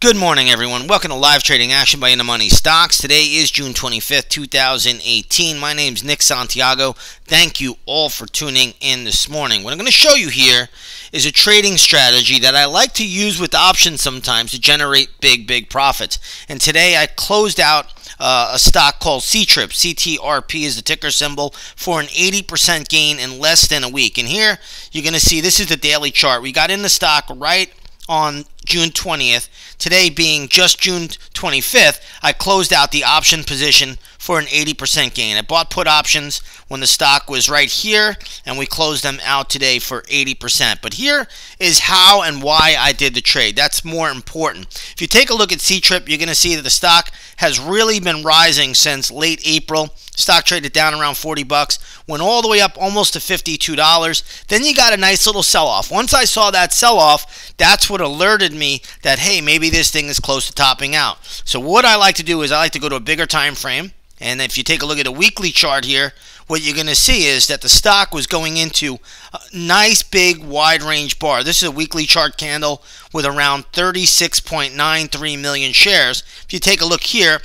Good morning, everyone. Welcome to Live Trading Action by In the Money Stocks. Today is June 25th, 2018. My name is Nick Santiago. Thank you all for tuning in this morning. What I'm going to show you here is a trading strategy that I like to use with options sometimes to generate big profits. And today I closed out a stock called Ctrip. CTRP is the ticker symbol, for an 80% gain in less than a week. And here you're going to see this is the daily chart. We got in the stock right on June 20th. Today being just June 25th, I closed out the option position for an 80% gain. I bought put options when the stock was right here, and we closed them out today for 80%. But here is how and why I did the trade. That's more important. If you take a look at Ctrip, you're going to see that the stock has really been rising since late April. Stock traded down around 40 bucks, went all the way up almost to $52. Then you got a nice little sell-off. Once I saw that sell-off, that's what alerted me that, hey, maybe this thing is close to topping out. So what I like to do is I like to go to a bigger time frame. And if you take a look at a weekly chart here, what you're going to see is that the stock was going into a nice big wide range bar. This is a weekly chart candle with around 36.93 million shares. If you take a look here,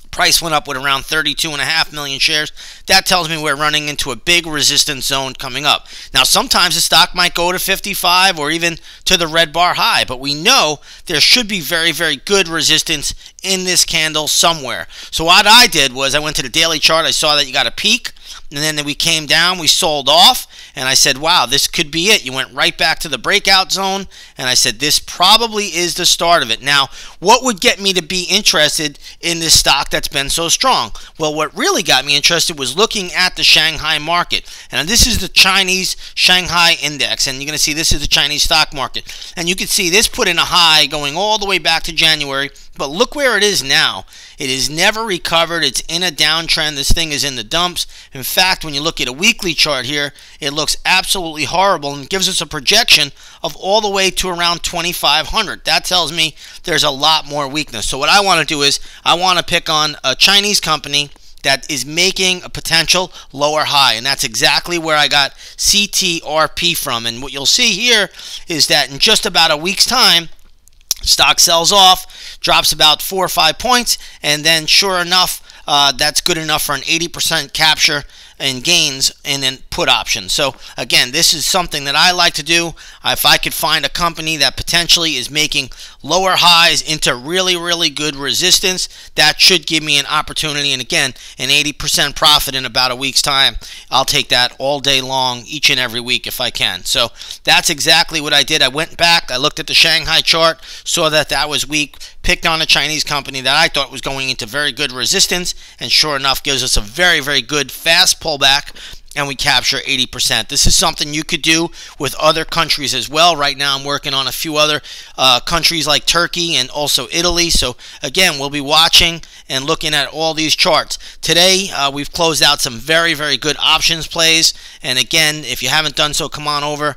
price went up with around 32.5 million shares. That tells me we're running into a big resistance zone coming up. Now, sometimes the stock might go to 55 or even to the red bar high, but we know there should be very good resistance in this candle somewhere. So what I did was I went to the daily chart. I saw that you got a peak, and then we came down, we sold off, and I said, wow, this could be it. You went right back to the breakout zone, and I said, this probably is the start of it. Now, what would get me to be interested in this stock that's been so strong? Well, what really got me interested was looking at the Shanghai market. And this is the Chinese Shanghai index, and you're going to see this is the Chinese stock market. And you can see this put in a high going all the way back to January. But look where it is now. It has never recovered. It's in a downtrend. This thing is in the dumps. In fact, when you look at a weekly chart here, it looks absolutely horrible and gives us a projection of all the way to around 2,500. That tells me there's a lot more weakness. So what I want to do is I want to pick on a Chinese company that is making a potential lower high, and that's exactly where I got CTRP from. And what you'll see here is that in just about a week's time, stock sells off, drops about 4 or 5 points, and then sure enough, that's good enough for an 80% capture and gains and then put options. So again, this is something that I like to do. If I could find a company that potentially is making lower highs into really good resistance, that should give me an opportunity. And again, an 80% profit in about a week's time. I'll take that all day long, each and every week if I can. So that's exactly what I did. I went back, I looked at the Shanghai chart, saw that that was weak, picked on a Chinese company that I thought was going into very good resistance, and sure enough gives us a very good fast pullback, and we capture 80%. This is something you could do with other countries as well. Right now I'm working on a few other countries like Turkey and also Italy. So again, we'll be watching and looking at all these charts. Today we've closed out some very good options plays. And again, if you haven't done so, come on over,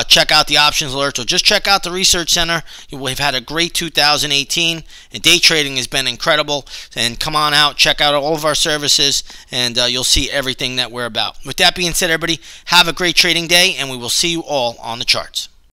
check out the options alerts, or just check out the research center. We've had a great 2018, and day trading has been incredible. And come on out, check out all of our services, and you'll see everything that we're about. With that being said, everybody, have a great trading day, and we will see you all on the charts.